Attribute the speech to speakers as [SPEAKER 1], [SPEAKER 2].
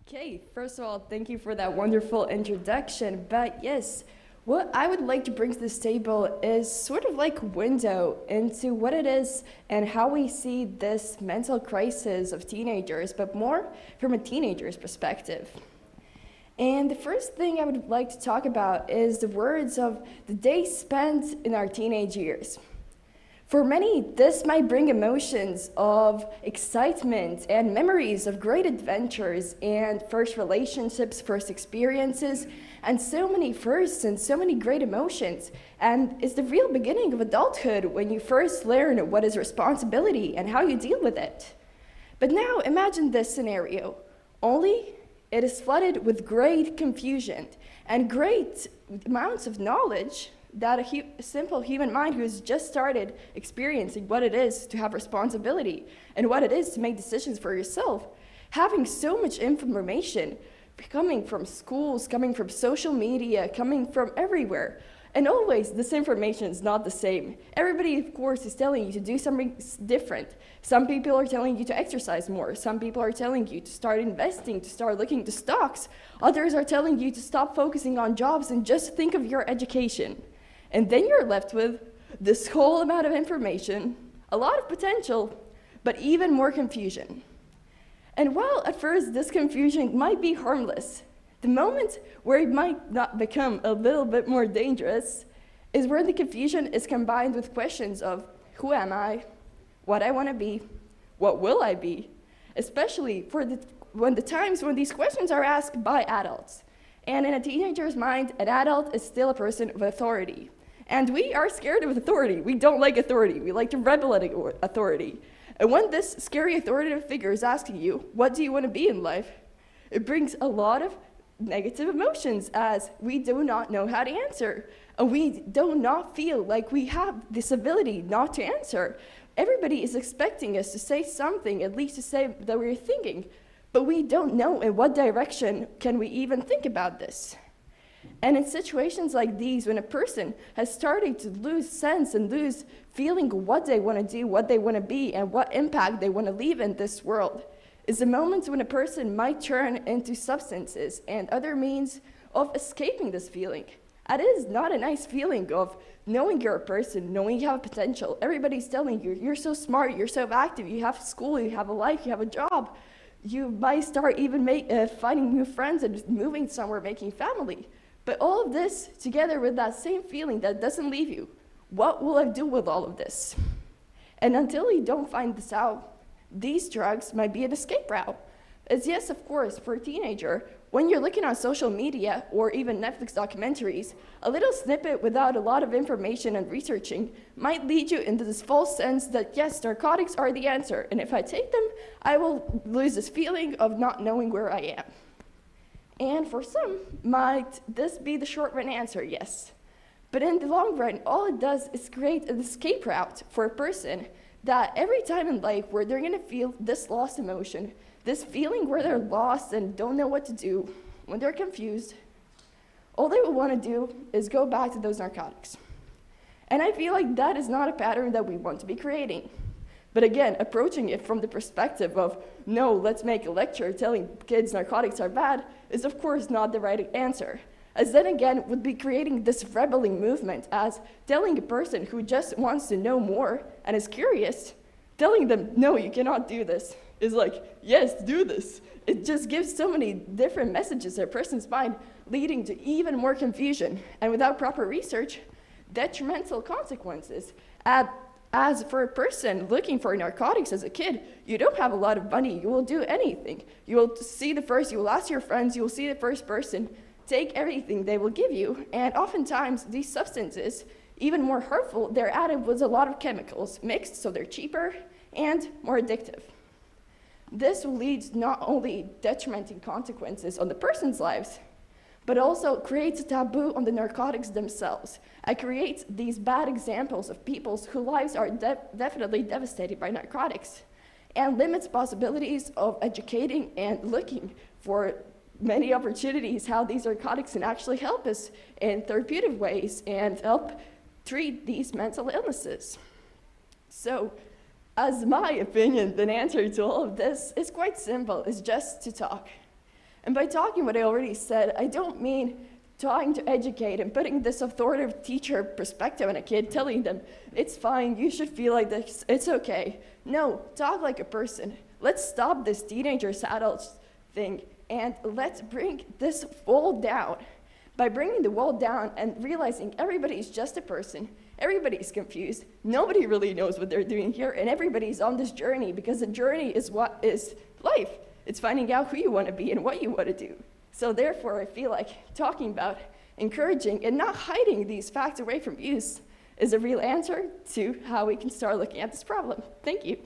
[SPEAKER 1] Okay, first of all, thank you for that wonderful introduction. But yes, what I would like to bring to this table is sort of like a window into what it is and how we see this mental crisis of teenagers, but more from a teenager's perspective. And the first thing I would like to talk about is the words of the days spent in our teenage years. For many, this might bring emotions of excitement and memories of great adventures and first relationships, first experiences, and so many firsts and so many great emotions. And it's the real beginning of adulthood when you first learn what is responsibility and how you deal with it. But now imagine this scenario, only it is flooded with great confusion and great amounts of knowledge that a simple human mind who has just started experiencing what it is to have responsibility and what it is to make decisions for yourself, having so much information coming from schools, coming from social media, coming from everywhere. And always, this information is not the same. Everybody, of course, is telling you to do something different. Some people are telling you to exercise more. Some people are telling you to start investing, to start looking to stocks. Others are telling you to stop focusing on jobs and just think of your education. And then you're left with this whole amount of information, a lot of potential, but even more confusion. And while at first this confusion might be harmless, the moment where it might not become a little bit more dangerous is where the confusion is combined with questions of who am I, what I want to be, what will I be, especially for the times when these questions are asked by adults. And in a teenager's mind, an adult is still a person of authority. And we are scared of authority. We don't like authority. We like to rebel at authority. And when this scary authoritative figure is asking you, what do you want to be in life? It brings a lot of negative emotions as we do not know how to answer. And we do not feel like we have this ability not to answer. Everybody is expecting us to say something, at least to say that we're thinking. But we don't know in what direction can we even think about this. And in situations like these, when a person has started to lose sense and lose feeling of what they want to do, what they want to be, and what impact they want to leave in this world, is a moment when a person might turn into substances and other means of escaping this feeling. That is not a nice feeling of knowing you're a person, knowing you have potential. Everybody's telling you, you're so smart, you're so active, you have school, you have a life, you have a job. You might start even finding new friends and moving somewhere, making family. But all of this together with that same feeling that doesn't leave you. What will I do with all of this? And until you don't find this out, these drugs might be an escape route. As yes, of course, for a teenager, when you're looking on social media or even Netflix documentaries, a little snippet without a lot of information and researching might lead you into this false sense that yes, narcotics are the answer, and if I take them, I will lose this feeling of not knowing where I am. And for some, might this be the short-run answer? Yes. But in the long run, all it does is create an escape route for a person that every time in life where they're going to feel this lost emotion, this feeling where they're lost and don't know what to do, when they're confused, all they will want to do is go back to those narcotics. And I feel like that is not a pattern that we want to be creating. But again, approaching it from the perspective of, no, let's make a lecture telling kids narcotics are bad, is of course not the right answer. As then again, would be creating this rebelling movement as telling a person who just wants to know more and is curious, telling them, no, you cannot do this, is like, yes, do this. It just gives so many different messages in a person's mind, leading to even more confusion, and without proper research, detrimental consequences. As for a person looking for narcotics as a kid, you don't have a lot of money. You will do anything. You will you will ask your friends, you will see the first person, take everything they will give you. And oftentimes, these substances, even more hurtful, they're added with a lot of chemicals mixed, so they're cheaper and more addictive. This will lead not only detrimental consequences on the person's lives, but also creates a taboo on the narcotics themselves. It creates these bad examples of people whose lives are definitely devastated by narcotics, and limits possibilities of educating and looking for many opportunities how these narcotics can actually help us in therapeutic ways and help treat these mental illnesses. So, as my opinion, the answer to all of this is quite simple, it's just to talk. And by talking what I already said, I don't mean trying to educate and putting this authoritative teacher perspective on a kid, telling them, it's fine, you should feel like this, it's okay. No, talk like a person. Let's stop this teenagers, adults thing, and let's bring this wall down. By bringing the wall down and realizing everybody's just a person, everybody's confused, nobody really knows what they're doing here, and everybody's on this journey, because the journey is what is life. It's finding out who you want to be and what you want to do. So therefore, I feel like talking about encouraging and not hiding these facts away from use is a real answer to how we can start looking at this problem. Thank you.